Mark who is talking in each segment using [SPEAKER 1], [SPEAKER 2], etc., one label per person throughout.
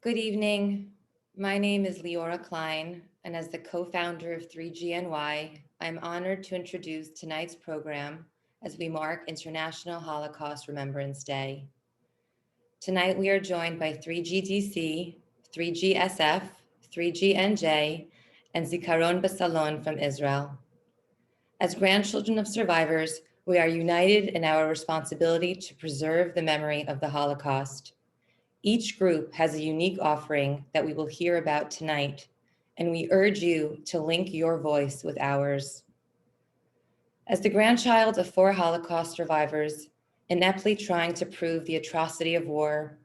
[SPEAKER 1] Good evening. My name is Leora Klein, and as the co-founder of 3GNY, I'm honored to introduce tonight's program as we mark International Holocaust Remembrance Day. Tonight we are joined by 3GDC, 3GSF, 3GNJ, and Zikaron Basalon from Israel. As grandchildren of survivors, we are united in our responsibility to preserve the memory of the Holocaust. Each group has a unique offering that we will hear about tonight, and we urge you to link your voice with ours. As the grandchild of 4 Holocaust survivors, ineptly trying to prove the atrocity of war,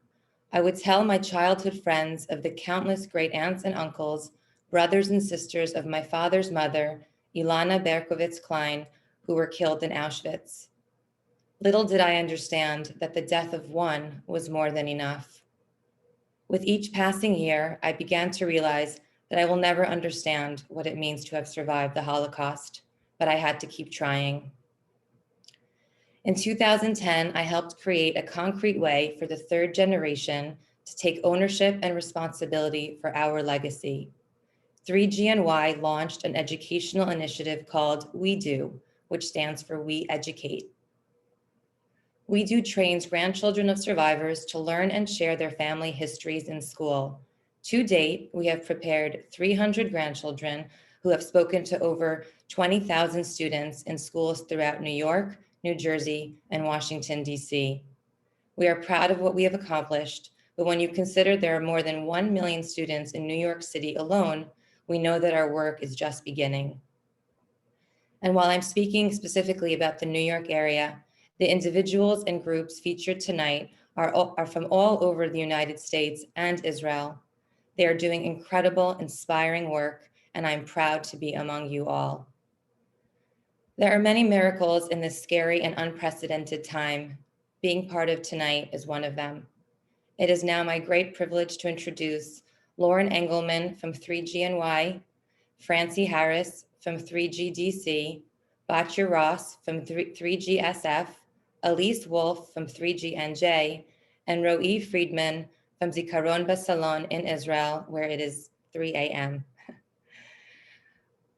[SPEAKER 1] I would tell my childhood friends of the countless great aunts and uncles, brothers and sisters of my father's mother, Ilana Berkowitz Klein, who were killed in Auschwitz. Little did I understand that the death of one was more than enough. With each passing year, I began to realize that I will never understand what it means to have survived the Holocaust, but I had to keep trying. In 2010, I helped create a concrete way for the third generation to take ownership and responsibility for our legacy. 3GNY launched an educational initiative called We Do, which stands for We Educate. We Do trains grandchildren of survivors to learn and share their family histories in school. To date, we have prepared 300 grandchildren who have spoken to over 20,000 students in schools throughout New York, New Jersey, and Washington, D.C. We are proud of what we have accomplished, but when you consider there are more than 1 million students in New York City alone, we know that our work is just beginning. And while I'm speaking specifically about the New York area, the individuals and groups featured tonight are from all over the United States and Israel. They are doing incredible, inspiring work, and I'm proud to be among you all. There are many miracles in this scary and unprecedented time. Being part of tonight is one of them. It is now my great privilege to introduce Lauren Engelman from 3GNY, Francie Harris from 3GDC, Batya Ross from 3GSF, Elyse Wolff from 3GNJ, and Roey Friedman from Zikaron Basalon in Israel, where it is 3 a.m.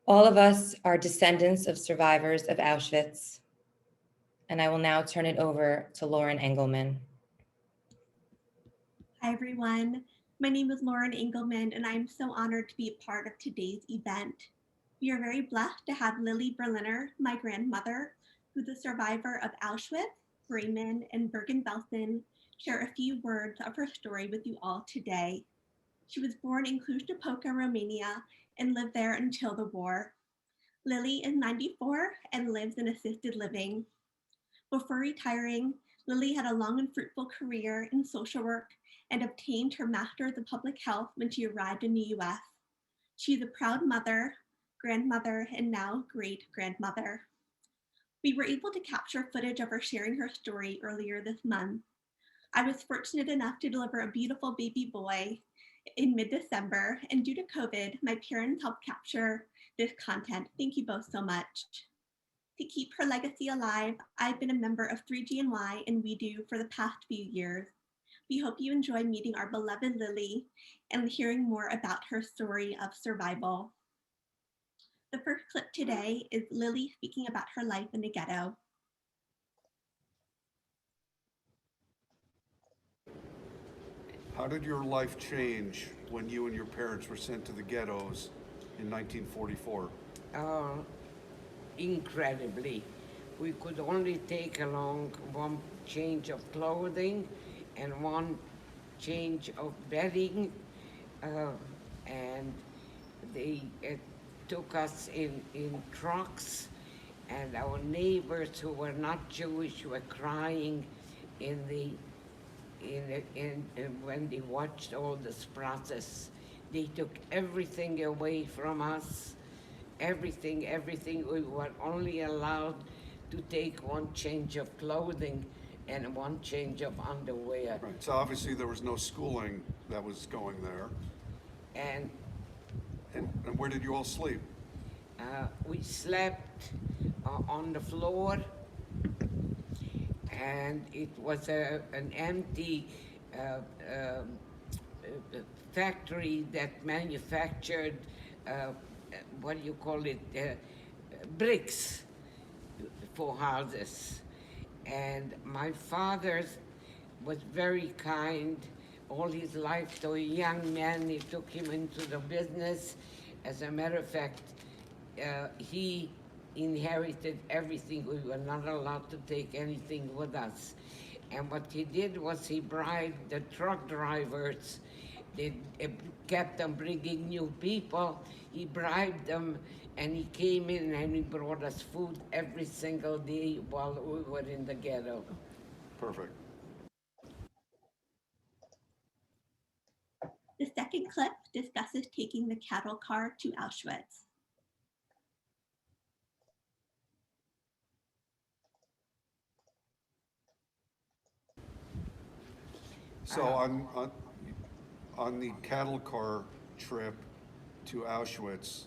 [SPEAKER 1] All of us are descendants of survivors of Auschwitz, and I will now turn it over to Lauren Engelman.
[SPEAKER 2] Hi, everyone. My name is Lauren Engelman, and I'm so honored to be a part of today's event. We are very blessed to have Lily Berliner, my grandmother, who's a survivor of Auschwitz, Bremen, and Bergen-Belsen, share a few words of her story with you all today. She was born in Cluj-Napoca, Romania, and lived there until the war. Lily is 94 and lives in assisted living. Before retiring, Lily had a long and fruitful career in social work and obtained her Master's of Public Health when she arrived in the US. She is a proud mother, grandmother, and now great-grandmother. We were able to capture footage of her sharing her story earlier this month. I was fortunate enough to deliver a beautiful baby boy in mid-December, and due to COVID, my parents helped capture this content. Thank you both so much. To keep her legacy alive, I've been a member of 3GNY and We Do for the past few years. We hope you enjoy meeting our beloved Lily and hearing more about her story of survival. The first clip today is Lily speaking about her life in the ghetto.
[SPEAKER 3] How did your life change when you and your parents were sent to the ghettos in 1944?
[SPEAKER 4] Incredibly. We could only take along one change of clothing and one change of bedding, and they took us in trucks, and our neighbors who were not Jewish were crying when they watched all this process. They took everything away from us. Everything. We were only allowed to take one change of clothing and one change of underwear.
[SPEAKER 3] Right. So obviously there was no schooling that was going there.
[SPEAKER 4] And
[SPEAKER 3] And where did you all sleep?
[SPEAKER 4] we slept on the floor, and it was an empty factory that manufactured, what do you call it, bricks for houses. And my father was very kind all his life. To a young man, he took him into the business. As a matter of fact, he inherited everything. We were not allowed to take anything with us. And what he did was he bribed the truck drivers. They kept on bringing new people. He bribed them, and he came in and he brought us food every single day while we were in the ghetto.
[SPEAKER 3] Perfect.
[SPEAKER 2] The second clip discusses taking the cattle car to Auschwitz.
[SPEAKER 3] So on the cattle car trip to Auschwitz,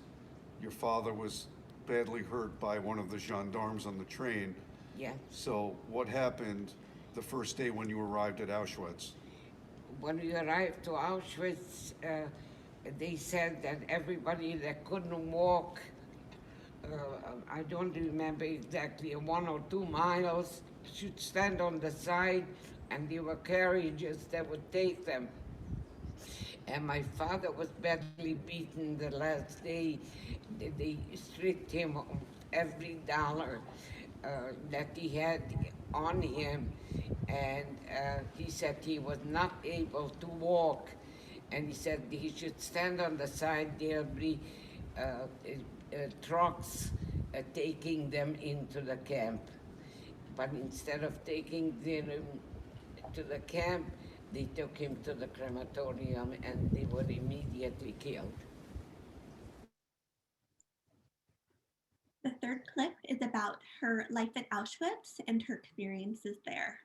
[SPEAKER 3] your father was badly hurt by one of the gendarmes on the train.
[SPEAKER 4] Yeah.
[SPEAKER 3] So what happened the first day when you arrived at Auschwitz?
[SPEAKER 4] When we arrived to Auschwitz, they said that everybody that couldn't walk, I don't remember exactly, 1 or 2 miles, should stand on the side, and there were carriages that would take them. And my father was badly beaten the last day. They stripped him of every dollar that he had on him, and he said he was not able to walk, and he said he should stand on the side. There'll be trucks taking them into the camp. But instead of taking them to the camp, they took him to the crematorium, and they were immediately killed.
[SPEAKER 2] The third clip is about her life at Auschwitz and her experiences there.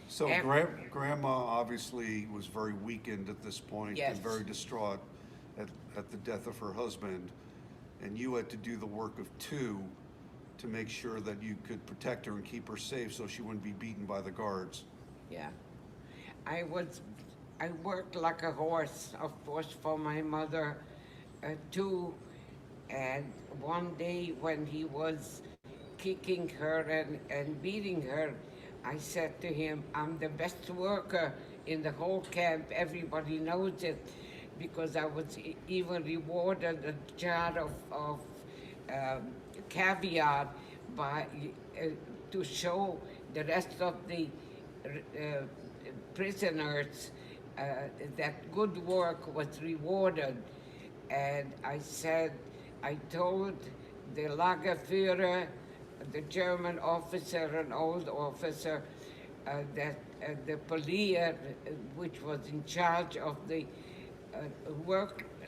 [SPEAKER 3] So Grandma obviously was very weakened at this point.
[SPEAKER 4] Yes.
[SPEAKER 3] And very distraught at the death of her husband. And you had to do the work of two to make sure that you could protect her and keep her safe so she wouldn't be beaten by the guards.
[SPEAKER 4] Yeah. I worked like a horse, of course, for my mother, too. And one day when he was kicking her and beating her, I said to him, I'm the best worker in the whole camp. Everybody knows it, because I was even rewarded a jar of caviar by to show the rest of the prisoners that good work was rewarded. And I told the Lagerführer, the German officer, an old officer, that the police, which was in charge of the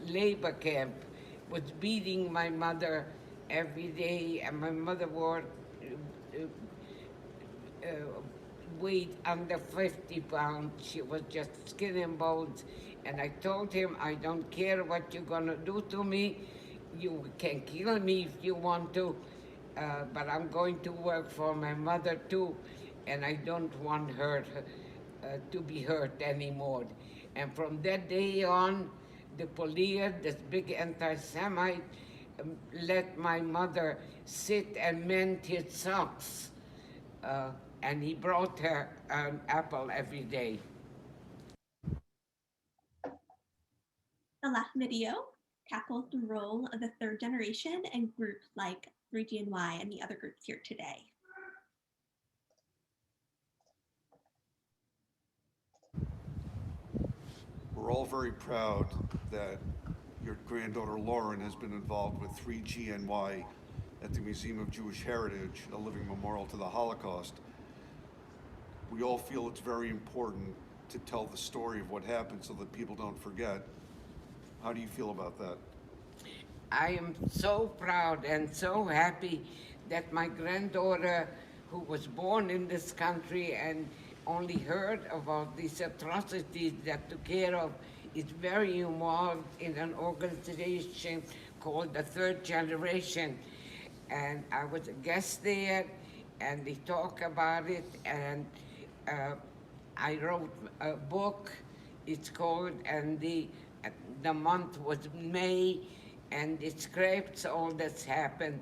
[SPEAKER 4] labor camp, was beating my mother every day, and my mother weighed under 50 pounds. She was just skin and bones. And I told him, I don't care what you're gonna do to me. You can kill me if you want to, but I'm going to work for my mother too, and I don't want her to be hurt anymore. And from that day on, the police, this big anti-Semite, let my mother sit and mend his socks, and he brought her an apple every day.
[SPEAKER 2] The last video tackles the role of the third generation and groups like 3GNY and the other groups here today.
[SPEAKER 3] We're all very proud that your granddaughter Lauren has been involved with 3GNY at the Museum of Jewish Heritage, a living memorial to the Holocaust. We all feel it's very important to tell the story of what happened so that people don't forget. How do you feel about that?
[SPEAKER 4] I am so proud and so happy that my granddaughter, who was born in this country and only heard about these atrocities that took care of, is very involved in an organization called the Third Generation. and I was a guest there, and they talk about it, and uh, I wrote a book. It's called, and the month was May, and it describes all that's happened.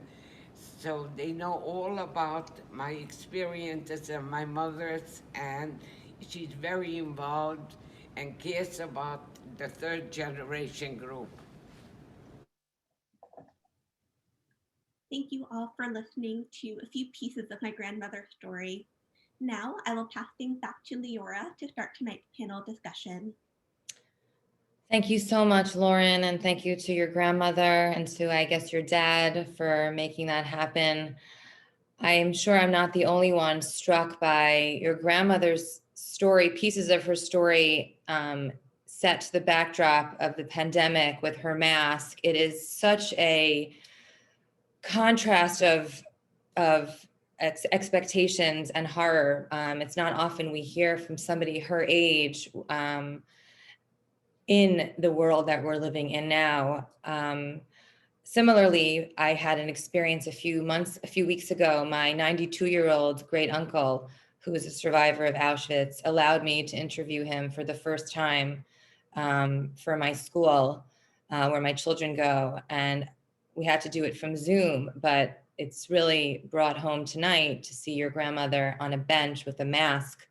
[SPEAKER 4] So they know all about my experiences and my mother's, and she's very involved and cares about the third generation group.
[SPEAKER 2] Thank you all for listening to a few pieces of my grandmother's story. Now I will pass things back to Leora to start tonight's panel discussion.
[SPEAKER 1] Thank you so much, Lauren, and thank you to your grandmother and to, I guess, your dad for making that happen. I am sure I'm not the only one struck by your grandmother's story, pieces of her story set to the backdrop of the pandemic with her mask. It is such a contrast of expectations and horror. It's not often we hear from somebody her age in the world that we're living in now. Similarly, I had an experience a few weeks ago. My 92-year-old great uncle, who is a survivor of Auschwitz, allowed me to interview him for the first time for my school, where my children go. And we had to do it from Zoom, but it's really brought home tonight to see your grandmother on a bench with a mask,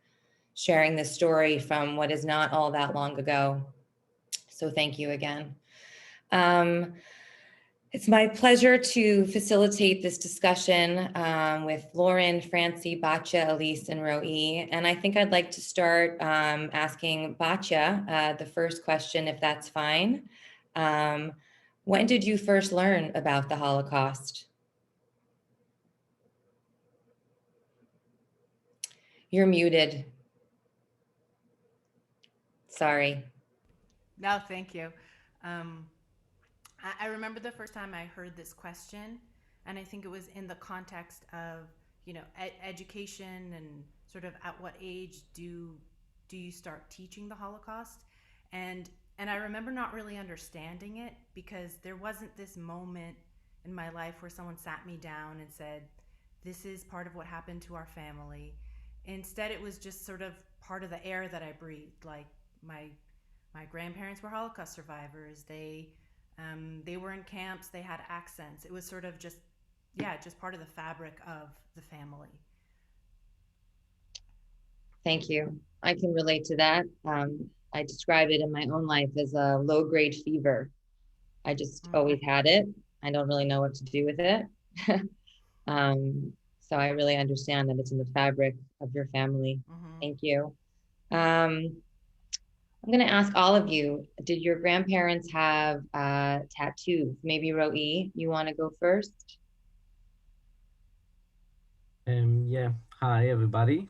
[SPEAKER 1] sharing this story from what is not all that long ago. So thank you again. It's my pleasure to facilitate this discussion with Lauren, Francie, Batya, Elyse, and Roey. And I think I'd like to start asking Batya the first question, if that's fine. When did you first learn about the Holocaust? You're muted. Sorry.
[SPEAKER 5] No, thank you. I remember the first time I heard this question, and I think it was in the context of, education and sort of at what age do you start teaching the Holocaust? And I remember not really understanding it, because there wasn't this moment in my life where someone sat me down and said, this is part of what happened to our family. Instead, it was just sort of part of the air that I breathed. Like my grandparents were Holocaust survivors. They were in camps. They had accents. It was sort of just part of the fabric of the family.
[SPEAKER 1] Thank you. I can relate to that. I describe it in my own life as a low-grade fever. I just always had it. I don't really know what to do with it. So I really understand that it's in the fabric of your family. Thank you. I'm going to ask all of you, did your grandparents have tattoos? Maybe Roey, you want to go first?
[SPEAKER 6] Yeah. Hi, everybody.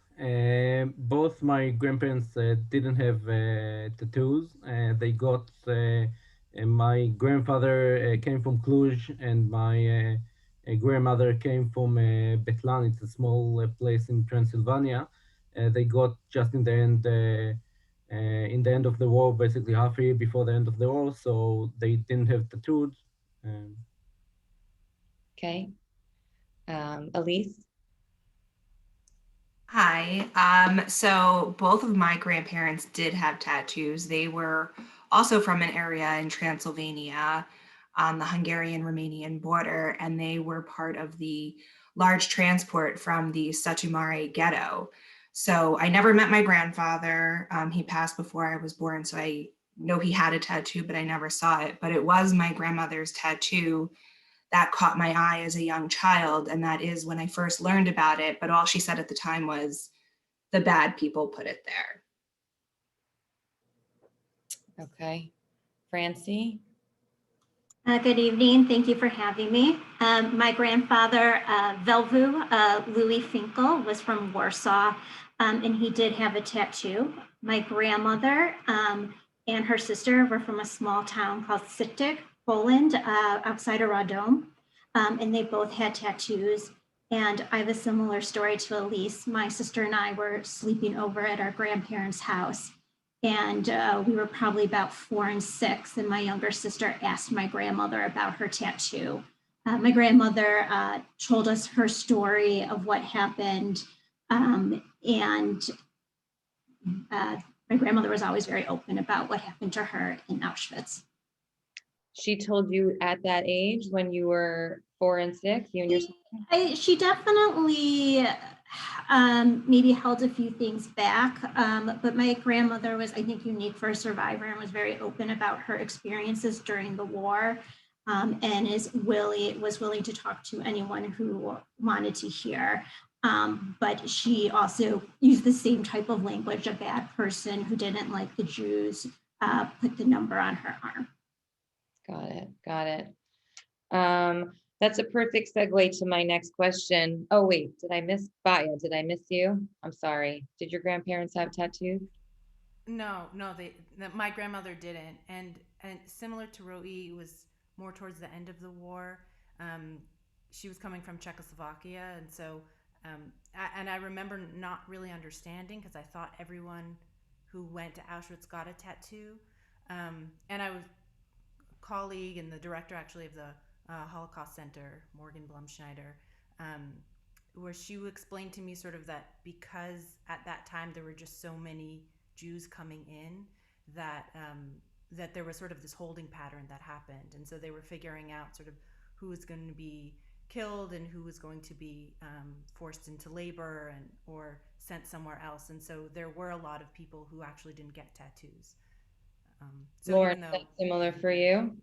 [SPEAKER 6] Both my grandparents didn't have tattoos. They got, my grandfather came from Cluj, and my grandmother came from Basalon. It's a small place in Transylvania. They got just in the end of the war, basically half a year before the end of the war, so they didn't have tattoos.
[SPEAKER 1] Okay. Elyse?
[SPEAKER 7] Hi. So both of my grandparents did have tattoos. They were also from an area in Transylvania on the Hungarian-Romanian border, and they were part of the large transport from the Satu ghetto. So I never met my grandfather. He passed before I was born, so I know he had a tattoo, but I never saw it. But it was my grandmother's tattoo that caught my eye as a young child. And that is when I first learned about it. But all she said at the time was, the bad people put it there.
[SPEAKER 1] Okay. Francie?
[SPEAKER 8] Good evening. Thank you for having me. My grandfather, Velvu Louis Finkel, was from Warsaw, and he did have a tattoo. My grandmother and her sister were from a small town called Sitek, Poland, outside of Radom, and they both had tattoos. And I have a similar story to Elyse. My sister and I were sleeping over at our grandparents' house, and we were probably about 4 and 6, and my younger sister asked my grandmother about her tattoo. My grandmother told us her story of what happened, and my grandmother was always very open about what happened to her in Auschwitz.
[SPEAKER 1] She told you at that age when you were 4 and 6, you and your sister?
[SPEAKER 8] She definitely maybe held a few things back, but my grandmother was, I think, unique for a survivor and was very open about her experiences during the war, and was willing to talk to anyone who wanted to hear. But she also used the same type of language. A bad person who didn't like the Jews put the number on her arm.
[SPEAKER 1] Got it. Got it. That's a perfect segue to my next question. Oh, wait, did I miss Batya? Did I miss you? I'm sorry. Did your grandparents have tattoos?
[SPEAKER 5] No, my grandmother didn't, and similar to Roey, it was more towards the end of the war. She was coming from Czechoslovakia, and so and I remember not really understanding because I thought everyone who went to Auschwitz got a tattoo, and I was a colleague and the director actually of the Holocaust Center, Morgan Blumschneider, where she explained to me sort of that because at that time there were just so many Jews coming in that that there was sort of this holding pattern that happened, and so they were figuring out sort of who was going to be killed and who was going to be forced into labor and or sent somewhere else, and so there were a lot of people who actually didn't get tattoos. So
[SPEAKER 1] Lauren,
[SPEAKER 5] even
[SPEAKER 1] is
[SPEAKER 5] though
[SPEAKER 1] that similar for you?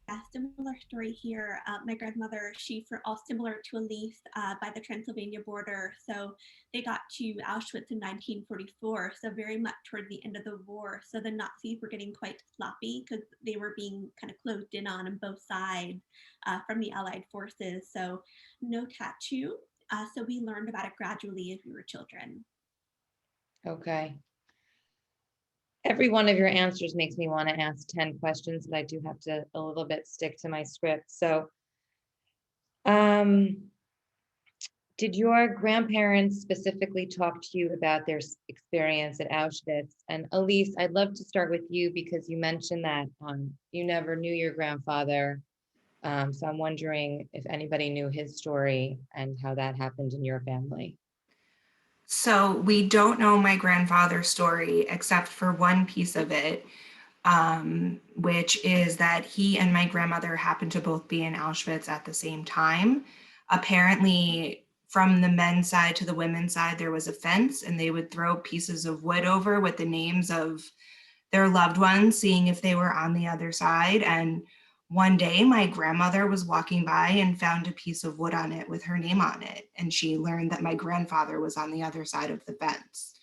[SPEAKER 2] Yeah, similar story here. My grandmother, all similar to Elyse, by the Transylvania border. So they got to Auschwitz in 1944, so very much toward the end of the war. So the Nazis were getting quite sloppy because they were being kind of closed in on both sides from the Allied forces. So no tattoo. So we learned about it gradually as we were children.
[SPEAKER 1] Okay. Every one of your answers makes me want to ask 10 questions, but I do have to a little bit stick to my script. So, did your grandparents specifically talk to you about their experience at Auschwitz? And Elyse, I'd love to start with you because you mentioned that you never knew your grandfather. So I'm wondering if anybody knew his story and how that happened in your family.
[SPEAKER 7] So we don't know my grandfather's story except for one piece of it, which is that he and my grandmother happened to both be in Auschwitz at the same time. Apparently, from the men's side to the women's side, there was a fence, and they would throw pieces of wood over with the names of their loved ones, seeing if they were on the other side. And one day, my grandmother was walking by and found a piece of wood on it with her name on it. And she learned that my grandfather was on the other side of the fence.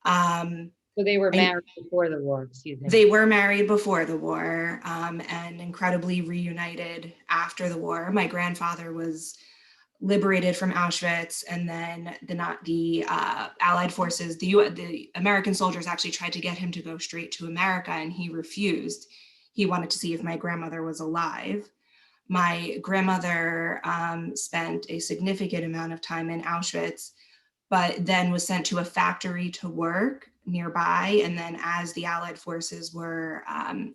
[SPEAKER 1] So they were married before the war, excuse me.
[SPEAKER 7] They were married before the war, and incredibly reunited after the war. My grandfather was liberated from Auschwitz, and then the Allied forces, the American soldiers actually tried to get him to go straight to America, and he refused. He wanted to see if my grandmother was alive. My grandmother spent a significant amount of time in Auschwitz, but then was sent to a factory to work nearby. And then as the Allied forces were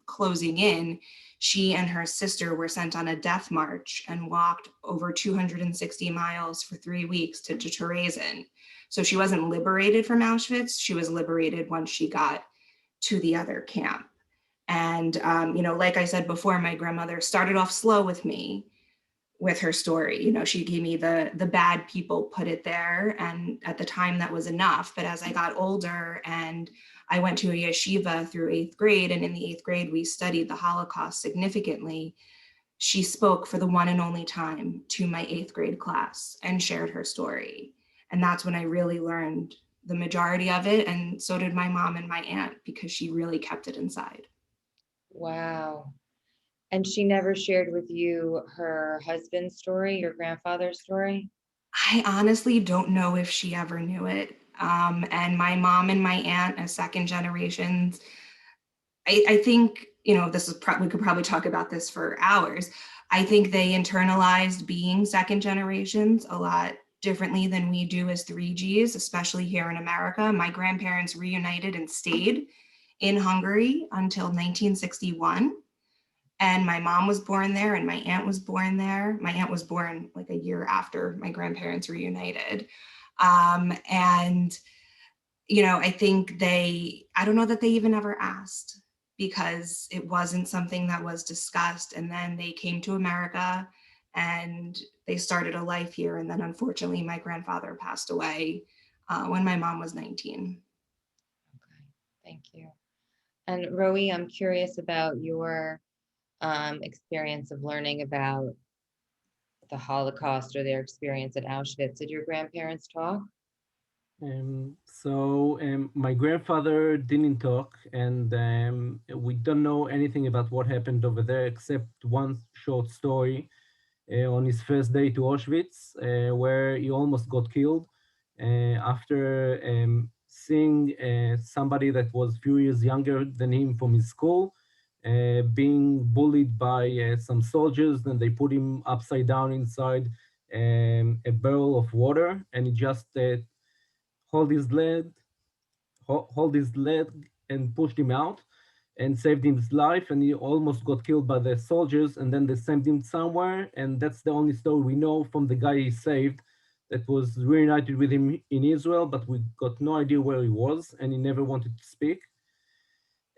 [SPEAKER 7] closing in, she and her sister were sent on a death march and walked over 260 miles for 3 weeks to Theresen. So she wasn't liberated from Auschwitz. She was liberated once she got to the other camp. And, like I said before, my grandmother started off slow with me with her story. She gave me the bad people put it there. And at the time that was enough. But as I got older and I went to a yeshiva through 8th grade, and in the 8th grade, we studied the Holocaust significantly, she spoke for the one and only time to my 8th grade class and shared her story. And that's when I really learned the majority of it. And so did my mom and my aunt, because she really kept it inside.
[SPEAKER 1] Wow. And she never shared with you her husband's story, your grandfather's story?
[SPEAKER 7] I honestly don't know if she ever knew it. And my mom and my aunt, as second generations, I think, this is we could probably talk about this for hours. I think they internalized being second generations a lot differently than we do as 3Gs, especially here in America. My grandparents reunited and stayed in Hungary until 1961. And my mom was born there and my aunt was born there. My aunt was born like a year after my grandparents reunited. And, you know, I think I don't know that they even ever asked, because it wasn't something that was discussed. And then they came to America and they started a life here. And then unfortunately, my grandfather passed away when my mom was 19.
[SPEAKER 1] Okay, thank you. And Roey, I'm curious about your experience of learning about the Holocaust or their experience at Auschwitz. Did your grandparents talk?
[SPEAKER 6] My grandfather didn't talk, and we don't know anything about what happened over there except one short story on his first day to Auschwitz, where he almost got killed after seeing somebody that was few years younger than him from his school being bullied by some soldiers. Then they put him upside down inside a barrel of water, and he just hold his leg and pushed him out and saved his life, and he almost got killed by the soldiers, and then they sent him somewhere, and that's the only story we know from the guy he saved that was reunited with him in Israel, but we got no idea where he was, and he never wanted to speak.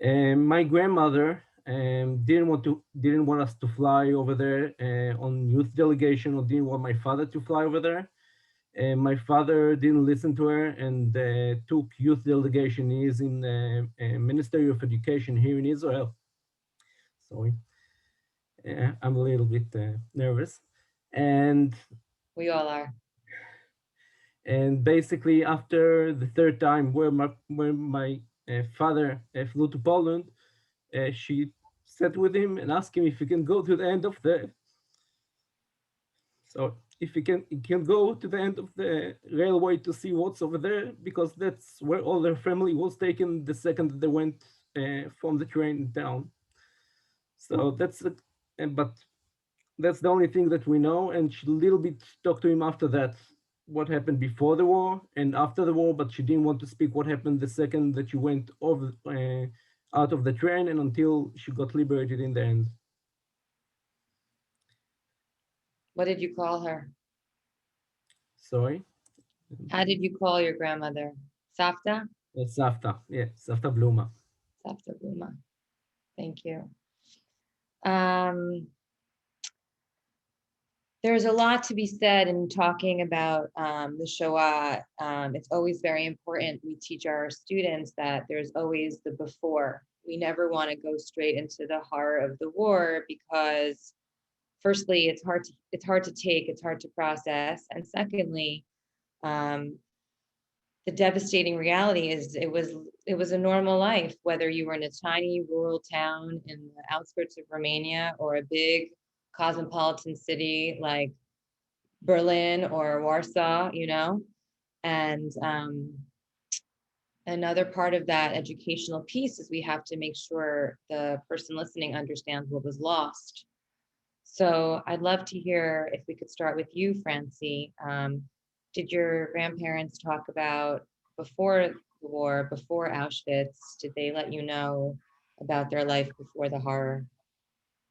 [SPEAKER 6] And my grandmother didn't want us to fly over there on youth delegation, or didn't want my father to fly over there. And my father didn't listen to her and took youth delegation. He is in the Ministry of Education here in Israel. Sorry, I'm a little bit nervous. And
[SPEAKER 1] We all are.
[SPEAKER 6] And basically, after the third time where my father flew to Poland, she sat with him and asked him if he can go to the end of the. So if he can go to the end of the railway to see what's over there, because that's where all their family was taken the second that they went from the train down. So but that's the only thing that we know. And she a little bit talked to him after that, what happened before the war and after the war, but she didn't want to speak what happened the second that she went over out of the train and until she got liberated in the end.
[SPEAKER 1] What did you call her?
[SPEAKER 6] Sorry?
[SPEAKER 1] How did you call your grandmother? Savta?
[SPEAKER 6] Savta, yeah, Savta Bluma.
[SPEAKER 1] Savta Bluma. Thank you. There's a lot to be said in talking about the Shoah. It's always very important. We teach our students that there's always the before. We never want to go straight into the horror of the war because, firstly, it's hard to take, it's hard to process, and secondly, the devastating reality is it was a normal life, whether you were in a tiny rural town in the outskirts of Romania or a big cosmopolitan city like Berlin or Warsaw, you know. And another part of that educational piece is we have to make sure the person listening understands what was lost. So I'd love to hear, if we could start with you, Francie. Did your grandparents talk about before the war, before Auschwitz? Did they let you know about their life before the horror?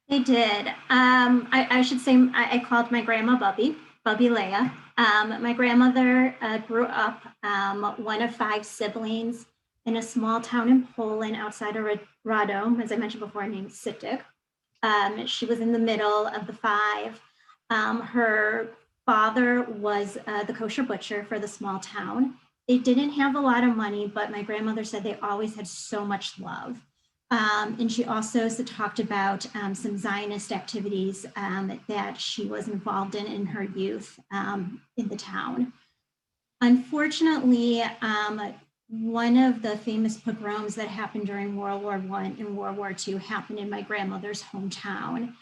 [SPEAKER 8] They did. I should say I called my grandma Bubby Leia. My grandmother grew up one of 5 siblings in a small town in Poland outside of Radom, as I mentioned before, named Sitek. She was in the middle of the 5. Her father was the kosher butcher for the small town. They didn't have a lot of money, but my grandmother said they always had so much love. And she also talked about some Zionist activities that she was involved in her youth in the town. Unfortunately, one of the famous pogroms that happened during World War I and World War II happened in my grandmother's hometown.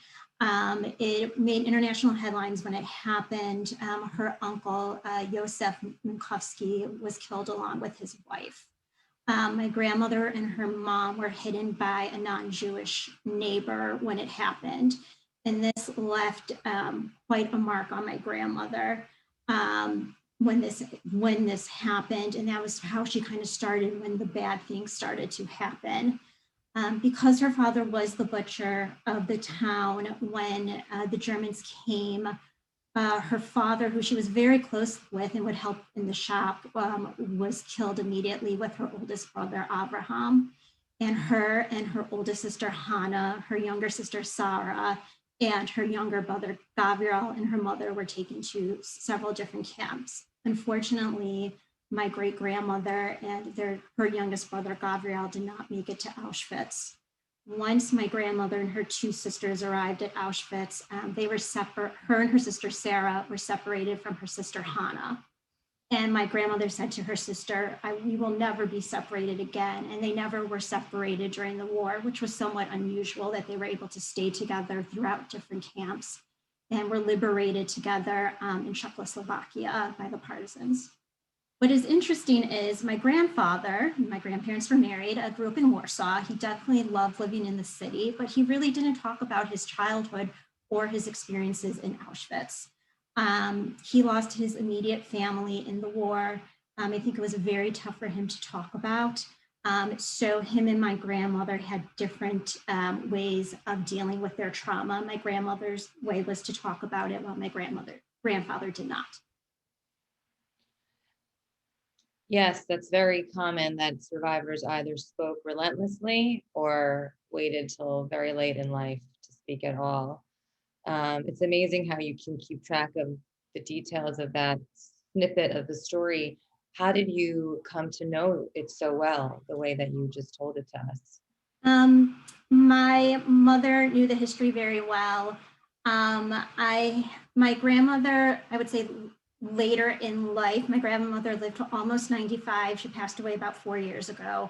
[SPEAKER 8] It made international headlines when it happened. Her uncle, Yosef Minkowski, was killed along with his wife. My grandmother and her mom were hidden by a non-Jewish neighbor when it happened. And this left quite a mark on my grandmother when this happened. And that was how she kind of started when the bad things started to happen. Because her father was the butcher of the town when the Germans came, her father, who she was very close with and would help in the shop, was killed immediately with her oldest brother, Abraham. And her oldest sister, Hannah, her younger sister, Sarah, and her younger brother, Gabriel, and her mother were taken to several different camps. Unfortunately, my great-grandmother and her youngest brother, Gabriel, did not make it to Auschwitz. Once my grandmother and her two sisters arrived at Auschwitz, they were separate. Her and her sister, Sarah, were separated from her sister, Hannah. And my grandmother said to her sister, we will never be separated again. And they never were separated during the war, which was somewhat unusual that they were able to stay together throughout different camps and were liberated together in Czechoslovakia by the partisans. What is interesting is my grandfather, my grandparents were married, grew up in Warsaw. He definitely loved living in the city, but he really didn't talk about his childhood or his experiences in Auschwitz. He lost his immediate family in the war. I think it was very tough for him to talk about. So him and my grandmother had different ways of dealing with their trauma. My grandmother's way was to talk about it, while my grandfather did not.
[SPEAKER 1] Yes, that's very common that survivors either spoke relentlessly or waited till very late in life to speak at all. It's amazing how you can keep track of the details of that snippet of the story. How did you come to know it so well, the way that you just told it to us?
[SPEAKER 8] My mother knew the history very well. My grandmother, I would say later in life, my grandmother lived to almost 95. She passed away about 4 years ago,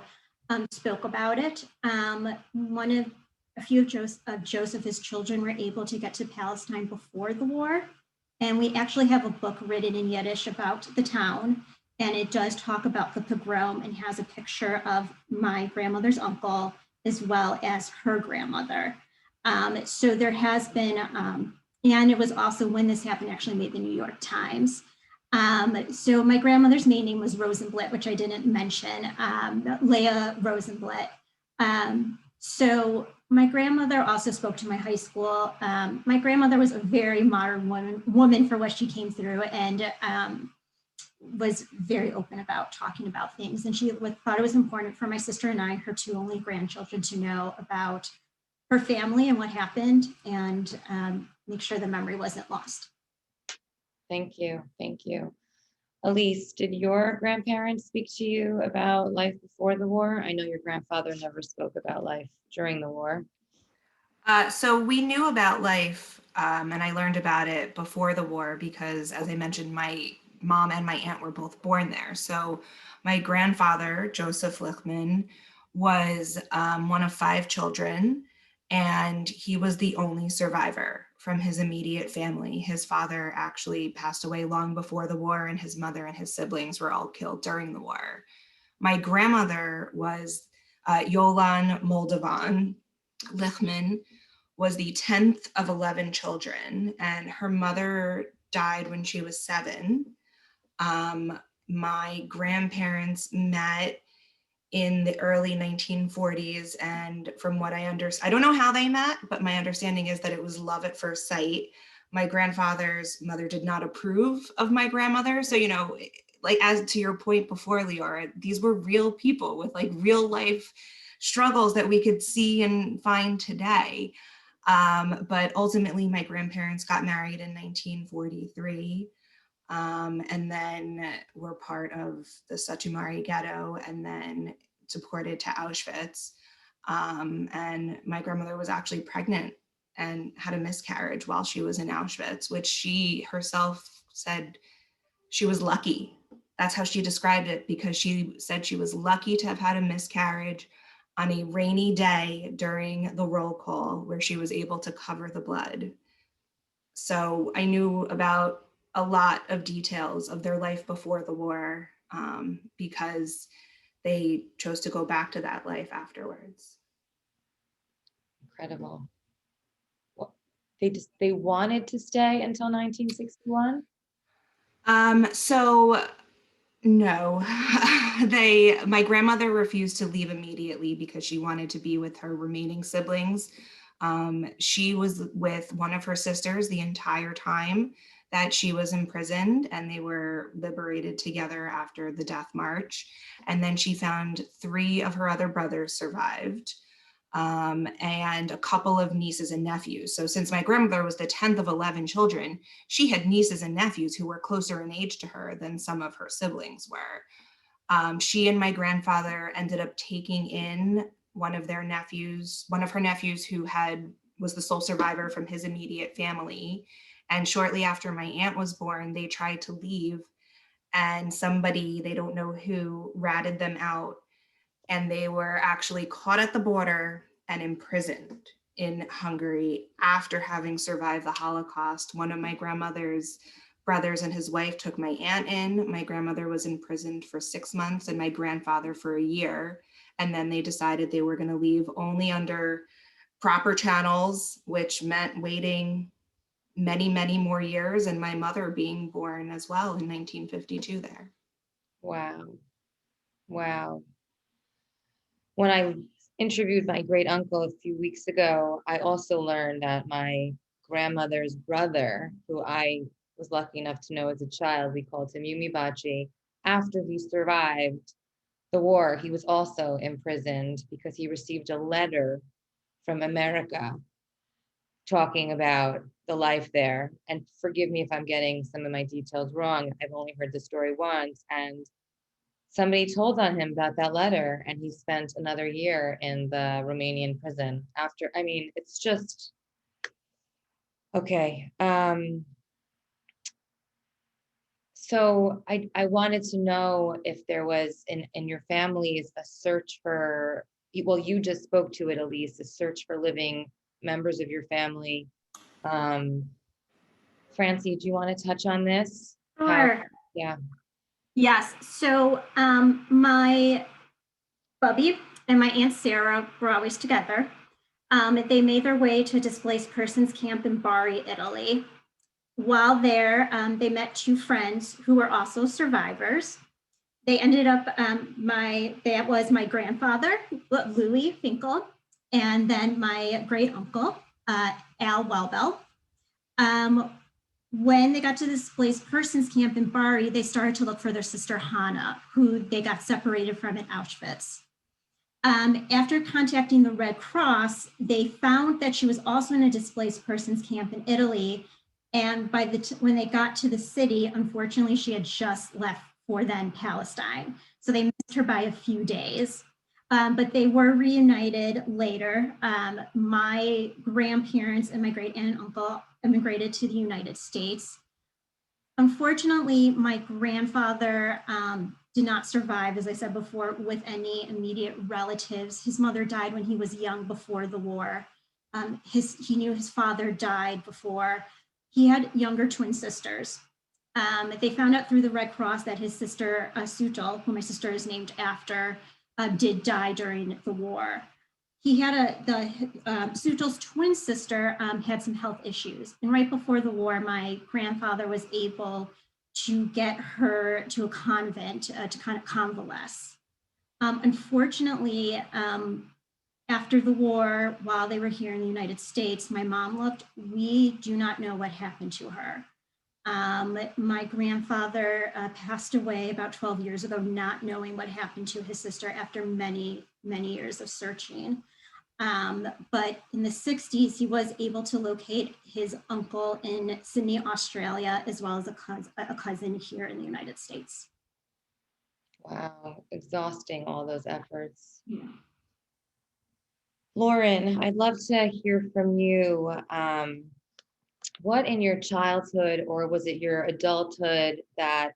[SPEAKER 8] spoke about it. A few of Joseph's children were able to get to Palestine before the war. And we actually have a book written in Yiddish about the town. And it does talk about the pogrom and has a picture of my grandmother's uncle as well as her grandmother. So there has been, and it was also when this happened, actually made the New York Times. So my grandmother's main name was Rosenblatt, which I didn't mention, Leah Rosenblatt. So my grandmother also spoke to my high school. My grandmother was a very modern woman for what she came through, and was very open about talking about things. And she thought it was important for my sister and I, her two only grandchildren, to know about her family and what happened, and make sure the memory wasn't lost.
[SPEAKER 1] Thank you. Thank you. Elyse, did your grandparents speak to you about life before the war? I know your grandfather never spoke about life during the war.
[SPEAKER 7] So we knew about life, and I learned about it before the war because, as I mentioned, my mom and my aunt were both born there. So my grandfather, Joseph Lichtman, was one of 5 children, and he was the only survivor from his immediate family. His father actually passed away long before the war, and his mother and his siblings were all killed during the war. My grandmother was Yolan Moldovan Lichtman, was the 10th of 11 children, and her mother died when she was 7. My grandparents met in the early 1940s, and from what I understand, I don't know how they met, but my understanding is that it was love at first sight. My grandfather's mother did not approve of my grandmother. So, you know, like, as to your point before, Leora, these were real people with like real life struggles that we could see and find today. But ultimately, my grandparents got married in 1943. And then were part of the Sachumari ghetto and then deported to Auschwitz. And my grandmother was actually pregnant and had a miscarriage while she was in Auschwitz, which she herself said she was lucky. That's how she described it, because she said she was lucky to have had a miscarriage on a rainy day during the roll call where she was able to cover the blood. So I knew about a lot of details of their life before the war, because they chose to go back to that life afterwards.
[SPEAKER 1] Incredible. Well, they wanted to stay until 1961?
[SPEAKER 7] So No, my grandmother refused to leave immediately because she wanted to be with her remaining siblings. She was with one of her sisters the entire time that she was imprisoned, and they were liberated together after the death march. And then she found 3 of her other brothers survived, and a couple of nieces and nephews. So since my grandmother was the 10th of 11 children, she had nieces and nephews who were closer in age to her than some of her siblings were. She and my grandfather ended up taking in one of her nephews who was the sole survivor from his immediate family. And shortly after my aunt was born, they tried to leave, and somebody, they don't know who, ratted them out, and they were actually caught at the border and imprisoned in Hungary after having survived the Holocaust. One of my grandmother's brothers and his wife took my aunt in. My grandmother was imprisoned for 6 months and my grandfather for a year. And then they decided they were going to leave only under proper channels, which meant waiting many, many more years, and my mother being born as well in 1952 there.
[SPEAKER 1] Wow. Wow. When I interviewed my great uncle a few weeks ago, I also learned that my grandmother's brother, who I was lucky enough to know as a child, we called him Yumi Bachi, after he survived the war, he was also imprisoned because he received a letter from America talking about the life there. And forgive me if I'm getting some of my details wrong. I've only heard the story once. And somebody told on him about that letter, and he spent another year in the Romanian prison after. I mean, it's just, okay. So I wanted to know if there was in your families a search for, well, you just spoke to it, Elyse, a search for living members of your family. Francie, do you want to touch on this?
[SPEAKER 8] Sure.
[SPEAKER 1] Yeah.
[SPEAKER 8] Yes. So my Bubby and my Aunt Sarah were always together. They made their way to a displaced persons camp in Bari, Italy. While there, they met 2 friends who were also survivors. They ended up, that was my grandfather, Louis Finkel, and then my great uncle, Al Welbel. When they got to the displaced persons camp in Bari, they started to look for their sister Hannah, who they got separated from at Auschwitz. After contacting the Red Cross, they found that she was also in a displaced persons camp in Italy. And when they got to the city, unfortunately, she had just left for then Palestine. So they missed her by a few days. But they were reunited later. My grandparents and my great aunt and uncle immigrated to the United States. Unfortunately, my grandfather did not survive, as I said before, with any immediate relatives. His mother died when he was young before the war. He knew his father died before. He had younger twin sisters. They found out through the Red Cross that his sister, Sutal, who my sister is named after, did die during the war. He had Sutal's twin sister had some health issues. And right before the war, my grandfather was able to get her to a convent to kind of convalesce. Unfortunately, after the war, while they were here in the United States, my mom left. We do not know what happened to her. My grandfather passed away about 12 years ago, not knowing what happened to his sister after many, many years of searching. But in the 60s, he was able to locate his uncle in Sydney, Australia, as well as a cousin here in the United States.
[SPEAKER 1] Wow, exhausting, all those efforts.
[SPEAKER 8] Yeah.
[SPEAKER 1] Lauren, I'd love to hear from you. What in your childhood, or was it your adulthood, that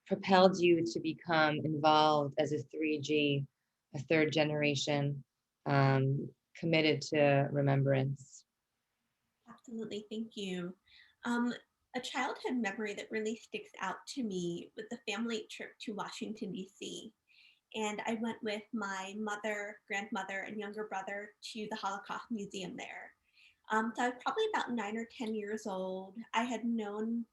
[SPEAKER 1] propelled you to become involved as a 3G, a third generation, committed to remembrance?
[SPEAKER 2] Absolutely, thank you. A childhood memory that really sticks out to me was the family trip to Washington, D.C. And I went with my mother, grandmother, and younger brother to the Holocaust Museum there. So I was probably about 9 or 10 years old. I had known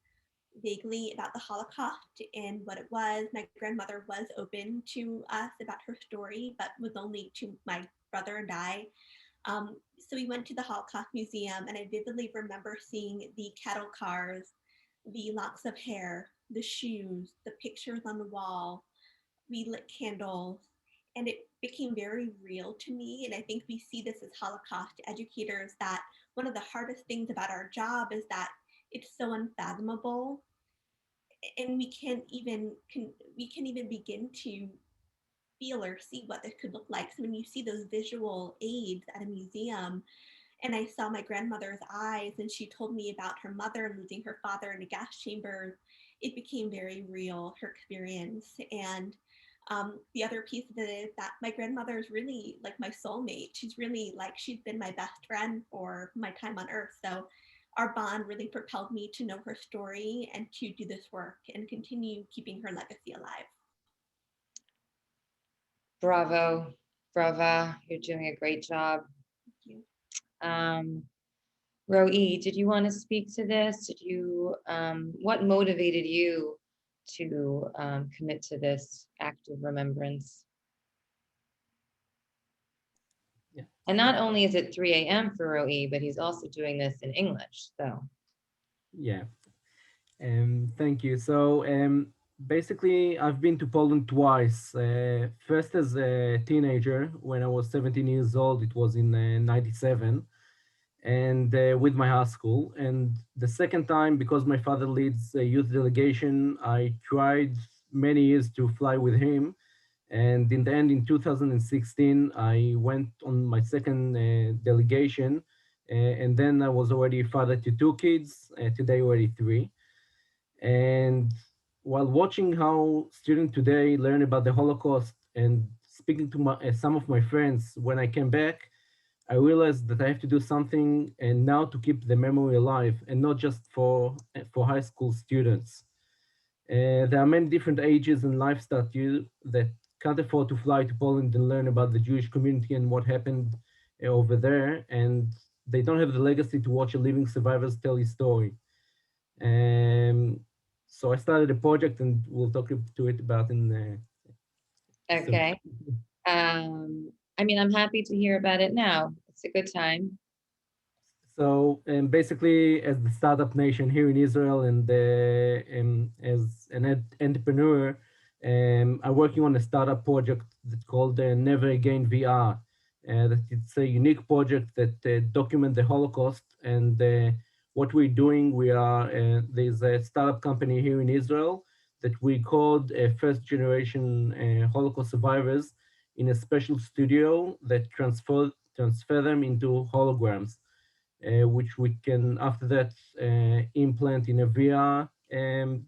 [SPEAKER 2] vaguely about the Holocaust and what it was. My grandmother was open to us about her story, but was only to my brother and I. So we went to the Holocaust Museum, and I vividly remember seeing the cattle cars, the locks of hair, the shoes, the pictures on the wall. We lit candles, and it became very real to me. And I think we see this as Holocaust educators, that one of the hardest things about our job is that it's so unfathomable, and we can't even begin to feel or see what this could look like. So when you see those visual aids at a museum, and I saw my grandmother's eyes, and she told me about her mother losing her father in a gas chamber, it became very real, her experience. And the other piece of it is that my grandmother is really like my soulmate. She's really like, she's been my best friend for my time on earth. So our bond really propelled me to know her story and to do this work and continue keeping her legacy alive.
[SPEAKER 1] Bravo, brava, you're doing a great job.
[SPEAKER 2] Thank you.
[SPEAKER 1] Roey, did you want to speak to this? What motivated you to commit to this act of remembrance?
[SPEAKER 6] Yeah.
[SPEAKER 1] And not only is it 3 a.m. for Roey, but he's also doing this in English. So
[SPEAKER 6] Yeah. Thank you. So basically, I've been to Poland twice. First as a teenager, when I was 17 years old, it was in 97, and with my high school. And the second time, because my father leads a youth delegation, I tried many years to fly with him. And in the end, in 2016, I went on my second delegation. And then I was already father to two kids, today already three. And while watching how students today learn about the Holocaust and speaking to some of my friends when I came back, I realized that I have to do something and now to keep the memory alive and not just for high school students. There are many different ages and lifestyles that can't afford to fly to Poland and learn about the Jewish community and what happened over there, and they don't have the legacy to watch a living survivors tell his story. Um, so I started a project, and we'll talk to it about in.
[SPEAKER 1] okay. I mean, I'm happy to hear about it now. It's a good time.
[SPEAKER 6] So basically, as the startup nation here in Israel, and as an entrepreneur, I'm working on a startup project that's called Never Again VR. That it's a unique project that documents the Holocaust. And what we're doing, there's a startup company here in Israel that we called first generation Holocaust survivors in a special studio that transfer them into holograms, which we can after that implant in a VR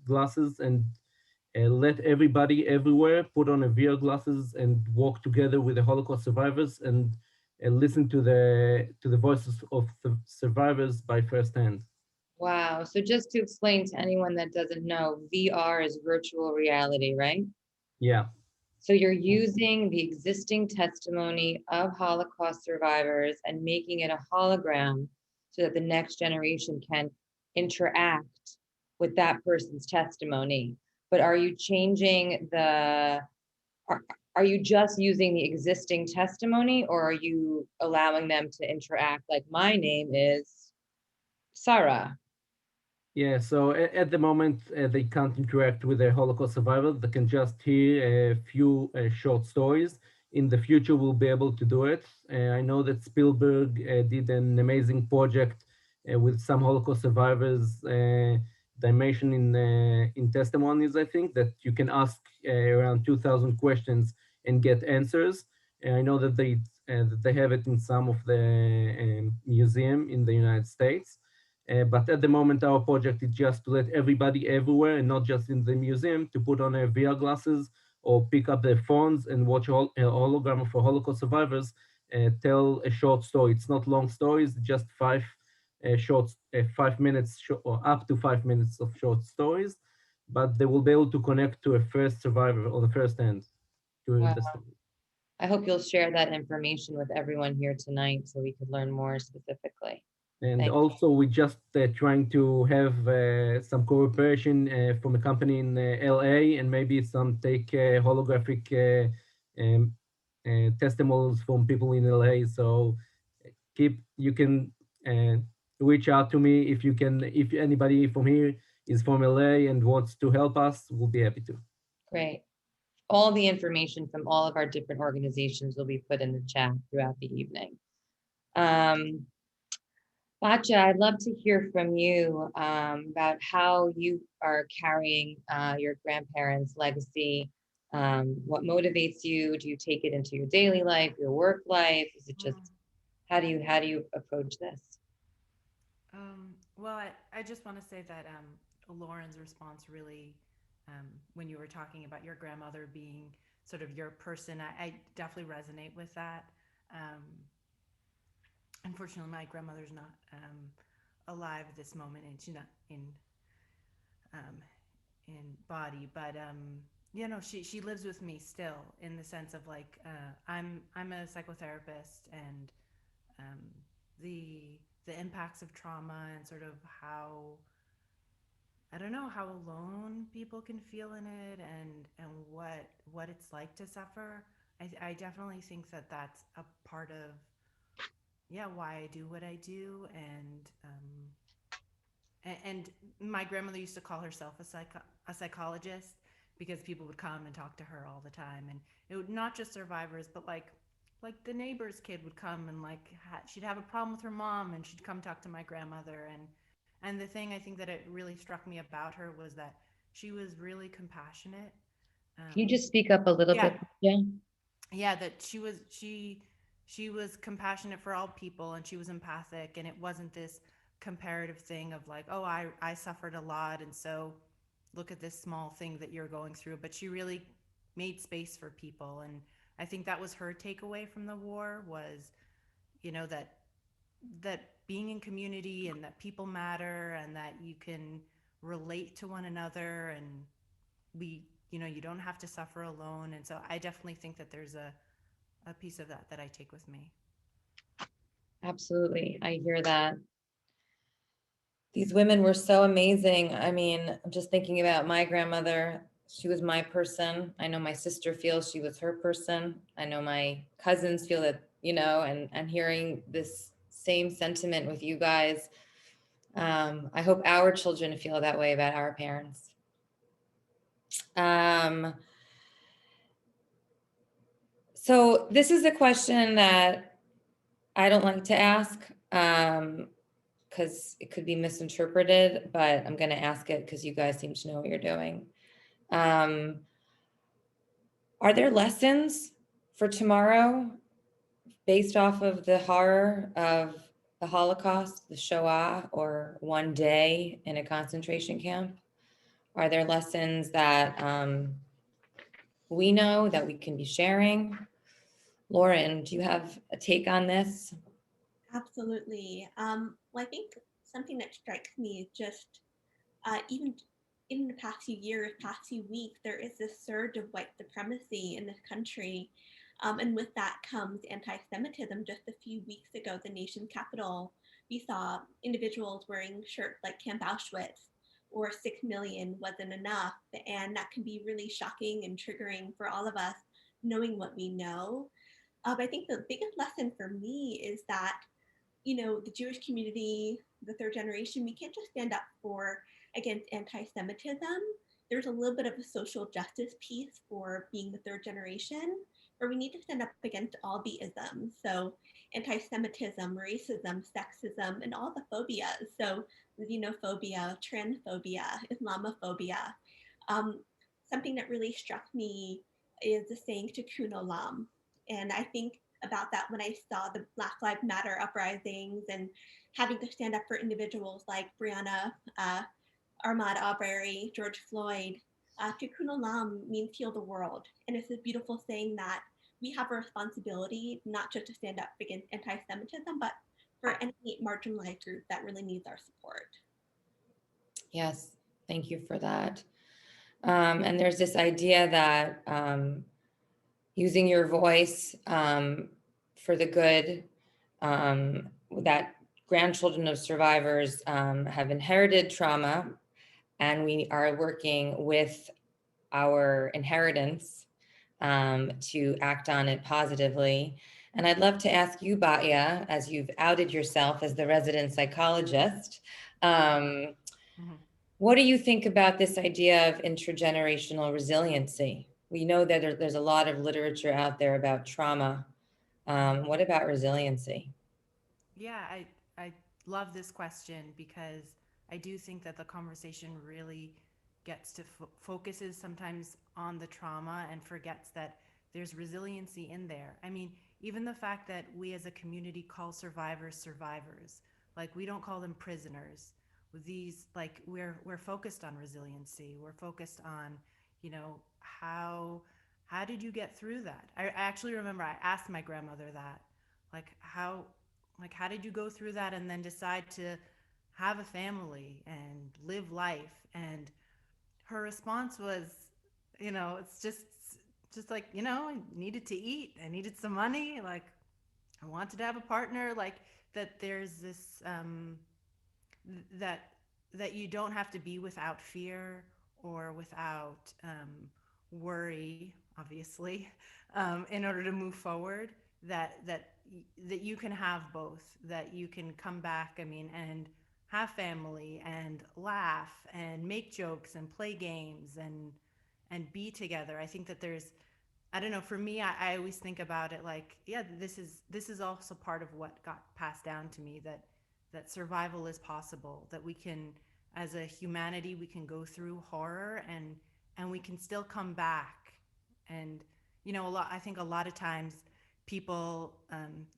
[SPEAKER 6] glasses and let everybody everywhere put on a VR glasses and walk together with the Holocaust survivors and listen to the voices of the survivors by first hand.
[SPEAKER 1] Wow. So just to explain to anyone that doesn't know, VR is virtual reality, right?
[SPEAKER 6] Yeah.
[SPEAKER 1] So you're using the existing testimony of Holocaust survivors and making it a hologram so that the next generation can interact with that person's testimony. But are you changing are you just using the existing testimony, or are you allowing them to interact? Like, my name is Sarah.
[SPEAKER 6] Yeah, so at the moment, they can't interact with the Holocaust survivors. They can just hear a few short stories. In the future, we'll be able to do it. I know that Spielberg did an amazing project with some Holocaust survivors. They mentioned in testimonies, I think, that you can ask around 2,000 questions and get answers. I know that they have it in some of the museum in the United States. But at the moment, our project is just to let everybody everywhere, and not just in the museum, to put on VR glasses or pick up their phones and watch a hologram for Holocaust survivors tell a short story. It's not long stories, just 5 minutes or up to 5 minutes of short stories, but they will be able to connect to a first survivor or the first hand to
[SPEAKER 1] Wow.
[SPEAKER 6] the story.
[SPEAKER 1] I hope you'll share that information with everyone here tonight so we could learn more specifically.
[SPEAKER 6] And
[SPEAKER 1] Thank
[SPEAKER 6] also, we're just trying to have some cooperation from a company in LA, and maybe some take holographic testimonials from people in LA. So you can reach out to me if anybody from here is from LA and wants to help us, we'll be happy to.
[SPEAKER 1] Great. All the information from all of our different organizations will be put in the chat throughout the evening. Batya, I'd love to hear from you about how you are carrying your grandparents' legacy. What motivates you? Do you take it into your daily life, your work life? Is it just, how do you approach this?
[SPEAKER 5] Well, I just want to say that Lauren's response really, when you were talking about your grandmother being sort of your person, I definitely resonate with that. Unfortunately, my grandmother's not alive at this moment, and she's not in body, but you know, she lives with me still, in the sense of like I'm a psychotherapist, and the impacts of trauma and sort of how, I don't know, how alone people can feel in it, and what it's like to suffer. I definitely think that that's a part of, yeah, why I do what I do. And my grandmother used to call herself a psychologist, because people would come and talk to her all the time, and it would not just survivors, but like the neighbor's kid would come, and like she'd have a problem with her mom, and she'd come talk to my grandmother. And the thing I think that it really struck me about her was that she was really compassionate.
[SPEAKER 1] Can you just speak up a little
[SPEAKER 5] Yeah.
[SPEAKER 1] bit? Yeah.
[SPEAKER 5] Yeah, that she was compassionate for all people, and she was empathic, and it wasn't this comparative thing of like, oh, I suffered a lot, and so look at this small thing that you're going through. But she really made space for people, and I think that was her takeaway from the war, was, you know, that being in community, and that people matter, and that you can relate to one another, and you know, you don't have to suffer alone. And so I definitely think that there's a piece of that I take with me.
[SPEAKER 1] Absolutely. I hear that. These women were so amazing. I mean, I'm just thinking about my grandmother. She was my person. I know my sister feels she was her person. I know my cousins feel that, you know, and hearing this same sentiment with you guys. I hope our children feel that way about our parents. So this is a question that I don't like to ask, because it could be misinterpreted, but I'm going to ask it because you guys seem to know what you're doing. Are there lessons for tomorrow based off of the horror of the Holocaust, the Shoah, or one day in a concentration camp? Are there lessons that we know that we can be sharing? Lauren, do you have a take on this?
[SPEAKER 2] Absolutely. Well, I think something that strikes me is just even in the past few years, past few weeks, there is this surge of white supremacy in this country. And with that comes anti-Semitism. Just a few weeks ago, the nation's capital, we saw individuals wearing shirts like Camp Auschwitz or 6 million wasn't enough. And that can be really shocking and triggering for all of us, knowing what we know. I think the biggest lesson for me is that, you know, the Jewish community, the third generation, we can't just stand up against anti-Semitism. There's a little bit of a social justice piece for being the third generation, where we need to stand up against all the isms. So anti-Semitism, racism, sexism, and all the phobias. So xenophobia, transphobia, Islamophobia. Something that really struck me is the saying Tikkun Olam. And I think about that when I saw the Black Lives Matter uprisings and having to stand up for individuals like Breonna, Ahmaud Arbery, George Floyd. Tikkun Olam means heal the world. And it's a beautiful saying that we have a responsibility not just to stand up against anti-Semitism, but for any marginalized group that really needs our support.
[SPEAKER 1] Yes, thank you for that. And there's this idea that using your voice for the good, that grandchildren of survivors have inherited trauma, and we are working with our inheritance to act on it positively. And I'd love to ask you, Batya, as you've outed yourself as the resident psychologist, what do you think about this idea of intergenerational resiliency? We know that there's a lot of literature out there about trauma. What about resiliency?
[SPEAKER 5] Yeah, I love this question because I do think that the conversation really gets to focuses sometimes on the trauma and forgets that there's resiliency in there. I mean, even the fact that we as a community call survivors survivors, like we don't call them prisoners. With these, like we're focused on resiliency. We're focused on, you know, how did you get through that? I actually remember I asked my grandmother that, how did you go through that and then decide to have a family and live life? And her response was, you know, it's just like, you know, I needed to eat, I needed some money, like I wanted to have a partner, like that there's this that you don't have to be without fear or without worry, obviously, in order to move forward. That you can have both. That you can come back. I mean, and have family and laugh and make jokes and play games and be together. I think that there's, I don't know, for me, I always think about it like, yeah, this is also part of what got passed down to me, that survival is possible, that we can, as a humanity, we can go through horror and we can still come back. And, you know, I think a lot of times people,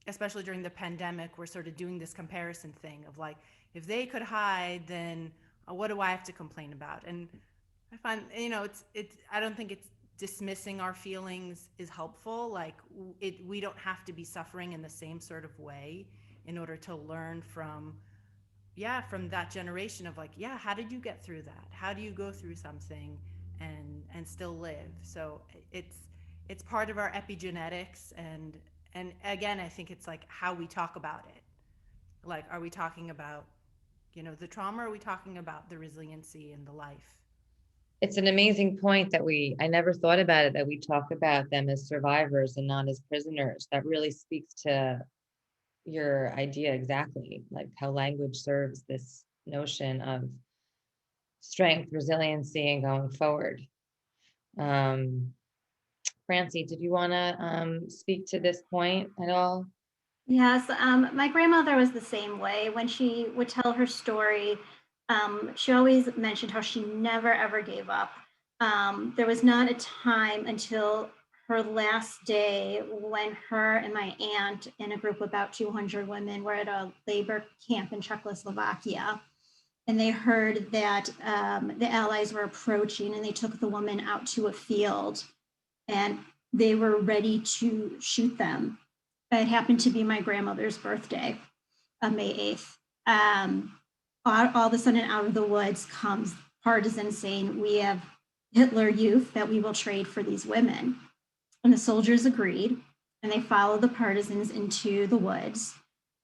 [SPEAKER 5] especially during the pandemic, were sort of doing this comparison thing of like, if they could hide, then what do I have to complain about? And I find, you know, I don't think it's dismissing our feelings is helpful. Like we don't have to be suffering in the same sort of way in order to learn from that generation of like, yeah, how did you get through that? How do you go through something and still live? So it's part of our epigenetics, and again, I think it's like how we talk about it. Like, are we talking about, you know, the trauma, or are we talking about the resiliency and the life?
[SPEAKER 1] It's an amazing point that I never thought about it, that we talk about them as survivors and not as prisoners. That really speaks to your idea exactly, like how language serves this notion of strength, resiliency, and going forward. Francie, did you want to speak to this point at all?
[SPEAKER 8] Yes, my grandmother was the same way. When she would tell her story, she always mentioned how she never ever gave up. There was not a time until her last day when her and my aunt and a group of about 200 women were at a labor camp in Czechoslovakia. And they heard that the Allies were approaching, and they took the woman out to a field and they were ready to shoot them. It happened to be my grandmother's birthday, May 8th. All of a sudden, out of the woods comes partisans saying, "We have Hitler Youth that we will trade for these women." And the soldiers agreed, and they followed the partisans into the woods.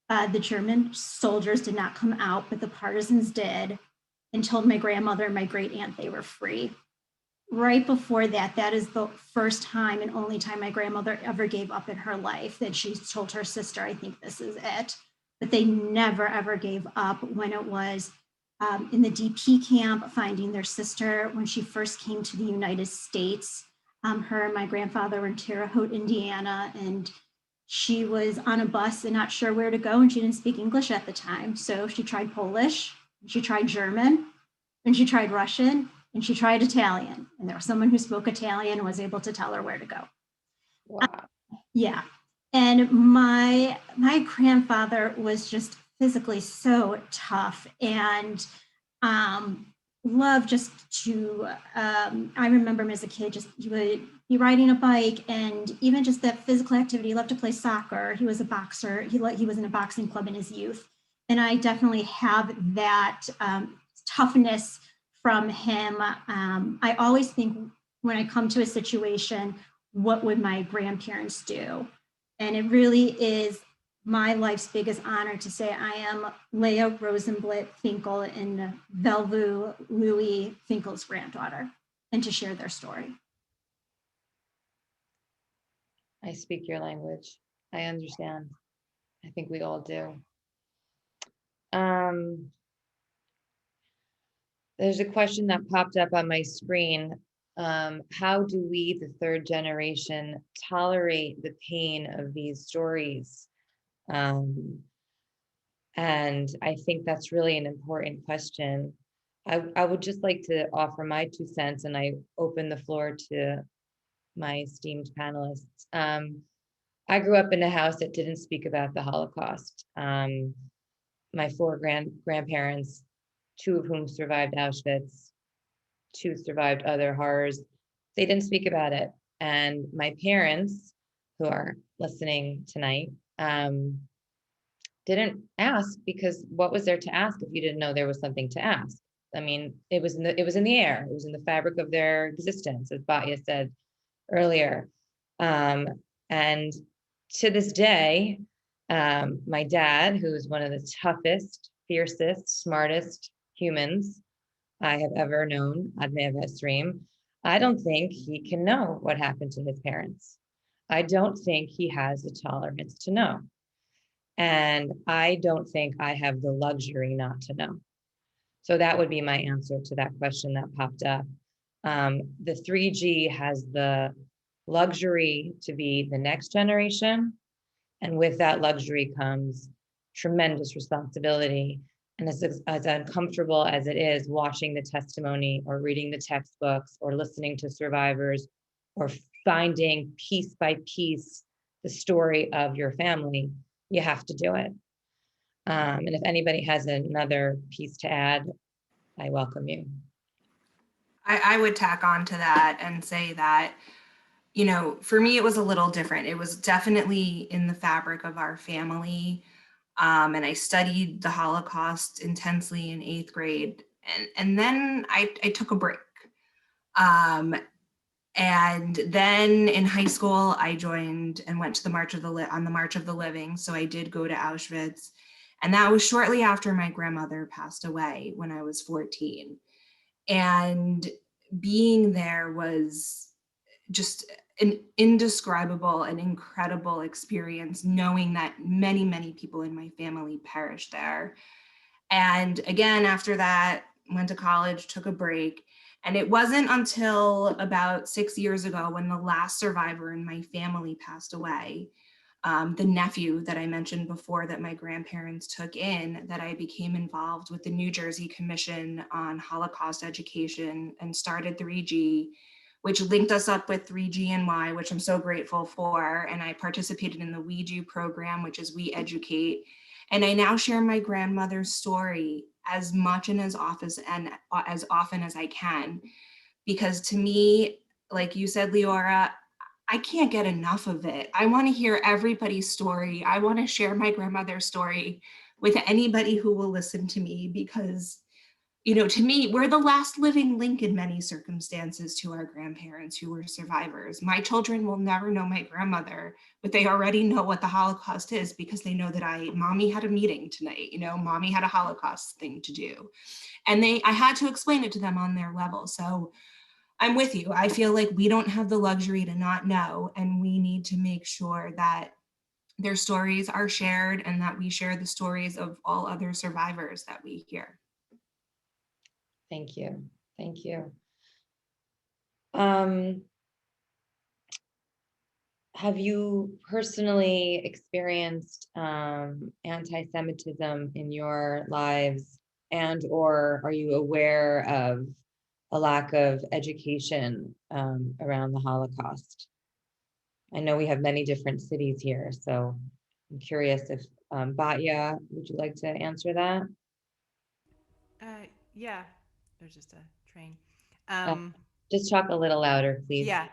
[SPEAKER 8] The German soldiers did not come out, but the partisans did, and told my grandmother and my great aunt they were free. Right before that, that is the first time and only time my grandmother ever gave up in her life, that she told her sister, "I think this is it." But they never, ever gave up when it was in the DP camp, finding their sister when she first came to the United States. Her and my grandfather were in Terre Haute, Indiana, and she was on a bus and not sure where to go, and she didn't speak English at the time. So she tried Polish, she tried German, and she tried Russian, and she tried Italian. And there was someone who spoke Italian and was able to tell her where to go.
[SPEAKER 1] Wow.
[SPEAKER 8] Yeah. And my grandfather was just physically so tough, and loved just to, I remember him as a kid, just he would be riding a bike, and even just that physical activity. He loved to play soccer. He was a boxer. He was in a boxing club in his youth. And I definitely have that toughness from him. I always think when I come to a situation, what would my grandparents do? And it really is my life's biggest honor to say I am Leah Rosenblit Finkel and Velvu Louis Finkel's granddaughter, and to share their story.
[SPEAKER 1] I speak your language. I understand. I think we all do. There's a question that popped up on my screen. How do we, the third generation, tolerate the pain of these stories? And I think that's really an important question. I would just like to offer my 2 cents, and I open the floor to my esteemed panelists. I grew up in a house that didn't speak about the Holocaust. My 4 grandparents, 2 of whom survived Auschwitz, 2 survived other horrors. They didn't speak about it. And my parents, who are listening tonight, didn't ask, because what was there to ask if you didn't know there was something to ask? I mean, it was in the air. It was in the fabric of their existence, as Batya said earlier. And to this day, my dad, who is one of the toughest, fiercest, smartest humans I have ever known, Admeh Vesrim, I don't think he can know what happened to his parents. I don't think he has the tolerance to know. And I don't think I have the luxury not to know. So that would be my answer to that question that popped up. The 3G has the luxury to be the next generation. And with that luxury comes tremendous responsibility. And as uncomfortable as it is watching the testimony or reading the textbooks or listening to survivors or finding piece by piece the story of your family, you have to do it. And if anybody has another piece to add, I welcome you.
[SPEAKER 7] I would tack on to that and say that, you know, for me, it was a little different. It was definitely in the fabric of our family. And I studied the Holocaust intensely in 8th grade. And then I took a break. And then in high school, I joined and went to the March of the Living. So I did go to Auschwitz. And that was shortly after my grandmother passed away when I was 14. And being there was just an indescribable and incredible experience, knowing that many, many people in my family perished there. And again, after that, went to college, took a break. And it wasn't until about 6 years ago when the last survivor in my family passed away, the nephew that I mentioned before that my grandparents took in, that I became involved with the New Jersey Commission on Holocaust Education and started 3G, which linked us up with 3GNY, which I'm so grateful for. And I participated in the We Do program, which is We Educate. And I now share my grandmother's story as much and as often as I can, because to me, like you said, Leora, I can't get enough of it. I want to hear everybody's story. I want to share my grandmother's story with anybody who will listen to me, because, you know, to me, we're the last living link in many circumstances to our grandparents who were survivors. My children will never know my grandmother, but they already know what the Holocaust is, because they know that mommy had a meeting tonight, you know, mommy had a Holocaust thing to do. And I had to explain it to them on their level. So I'm with you. I feel like we don't have the luxury to not know, and we need to make sure that their stories are shared and that we share the stories of all other survivors that we hear.
[SPEAKER 1] Thank you. Thank you. Have you personally experienced anti-Semitism in your lives, and or are you aware of a lack of education around the Holocaust? I know we have many different cities here, so I'm curious if Batya, would you like to answer that?
[SPEAKER 5] Yeah, there's just a train.
[SPEAKER 1] Uh, just talk a little louder, please.
[SPEAKER 5] Yeah.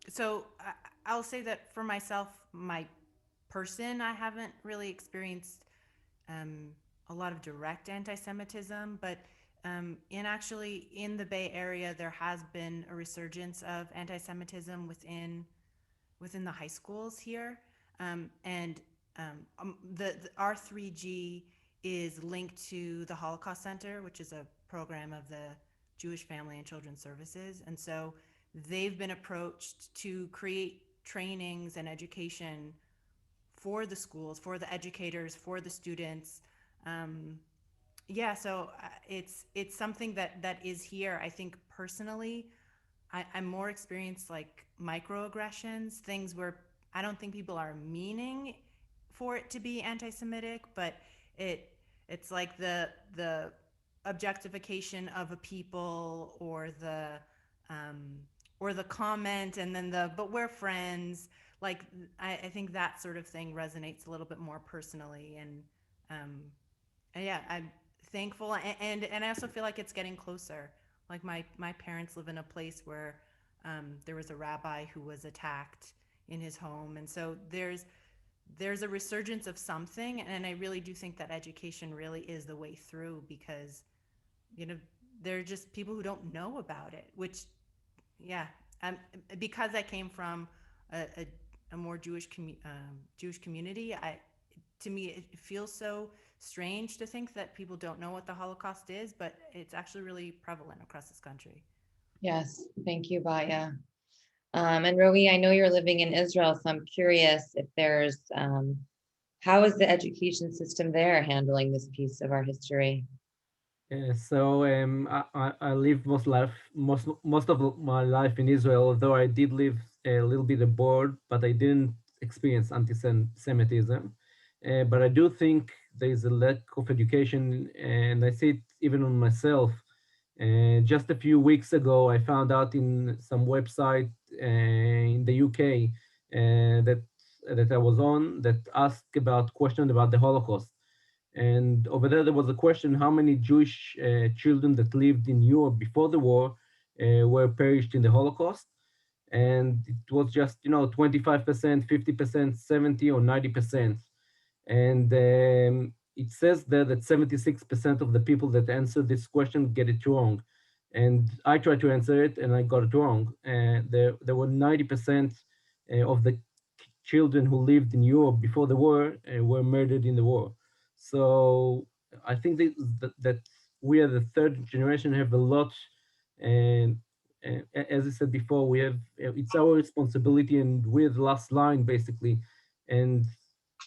[SPEAKER 5] So I'll say that for myself, my person, I haven't really experienced a lot of direct anti-Semitism, but in the Bay Area, there has been a resurgence of anti-Semitism within the high schools here, and the R3G is linked to the Holocaust Center, which is a program of the Jewish Family and Children's Services. And so they've been approached to create trainings and education for the schools, for the educators, for the students. So it's something that is here. I think personally, I'm more experienced like microaggressions, things where I don't think people are meaning for it to be anti-Semitic, but it's like the objectification of a people, or the comment, and then but we're friends. Like I think that sort of thing resonates a little bit more personally, and yeah, I'm thankful, and I also feel like it's getting closer. Like my parents live in a place where there was a rabbi who was attacked in his home, and so there's a resurgence of something, and I really do think that education really is the way through, because there are just people who don't know about it, which yeah, because I came from a more Jewish community. To me, it feels so strange to think that people don't know what the Holocaust is, but it's actually really prevalent across this country.
[SPEAKER 1] Yes, thank you, Batya. And Roey, I know you're living in Israel, so I'm curious if how is the education system there handling this piece of our history?
[SPEAKER 6] I lived most of my life in Israel, although I did live a little bit abroad, but I didn't experience anti-Semitism. But I do think there is a lack of education, and I see it even on myself. Just a few weeks ago, I found out in some website in the UK that I was on that asked about questions about the Holocaust. And over there was a question: how many Jewish children that lived in Europe before the war were perished in the Holocaust? And it was just 25%, 50%, 70 or 90%. And it says there that 76% of the people that answer this question get it wrong. And I tried to answer it and I got it wrong. There were 90% of the children who lived in Europe before the war were murdered in the war. So I think that we are the third generation have a lot, and as I said before, we have it's our responsibility, and we're the last line basically. And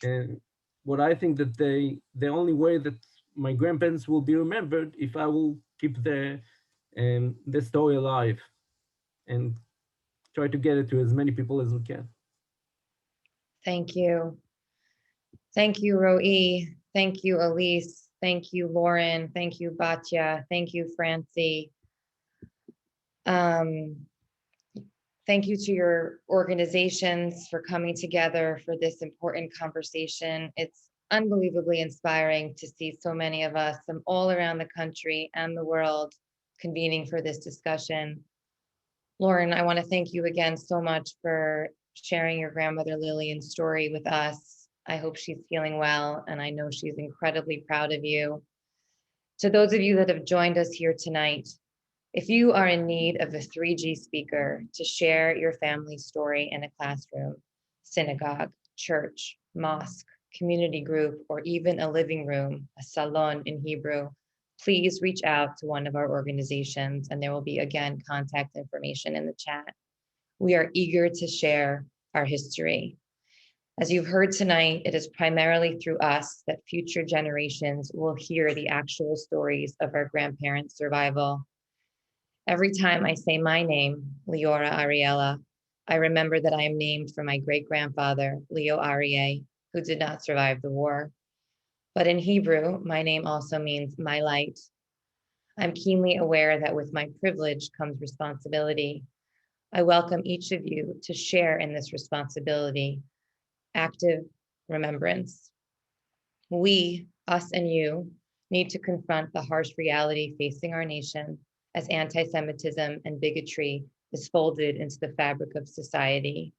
[SPEAKER 6] and what I think that the only way that my grandparents will be remembered if I will keep the story alive and try to get it to as many people as we can.
[SPEAKER 1] Thank you. Thank you, Roey. Thank you, Elyse. Thank you, Lauren. Thank you, Batya. Thank you, Francie. Thank you to your organizations for coming together for this important conversation. It's unbelievably inspiring to see so many of us from all around the country and the world convening for this discussion. Lauren, I want to thank you again so much for sharing your grandmother Lillian's story with us. I hope she's feeling well, and I know she's incredibly proud of you. To those of you that have joined us here tonight, if you are in need of a 3G speaker to share your family story in a classroom, synagogue, church, mosque, community group, or even a living room, a salon in Hebrew, please reach out to one of our organizations, and there will be, again, contact information in the chat. We are eager to share our history. As you've heard tonight, it is primarily through us that future generations will hear the actual stories of our grandparents' survival. Every time I say my name, Leora Ariella, I remember that I am named for my great-grandfather, Leo Aryeh, who did not survive the war. But in Hebrew, my name also means my light. I'm keenly aware that with my privilege comes responsibility. I welcome each of you to share in this responsibility, active remembrance. We, us and you, need to confront the harsh reality facing our nation as anti-Semitism and bigotry is folded into the fabric of society.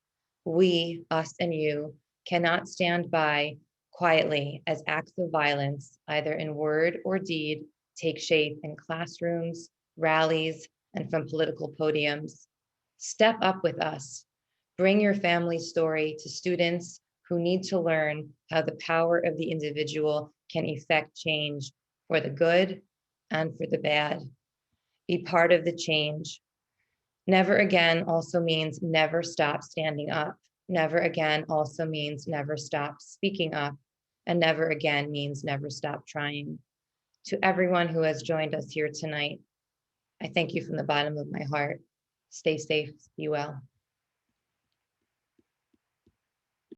[SPEAKER 1] We, us and you, cannot stand by quietly as acts of violence, either in word or deed, take shape in classrooms, rallies, and from political podiums. Step up with us. Bring your family story to students, who need to learn how the power of the individual can effect change for the good and for the bad. Be part of the change. Never again also means never stop standing up. Never again also means never stop speaking up. And never again means never stop trying. To everyone who has joined us here tonight, I thank you from the bottom of my heart. Stay safe, be well.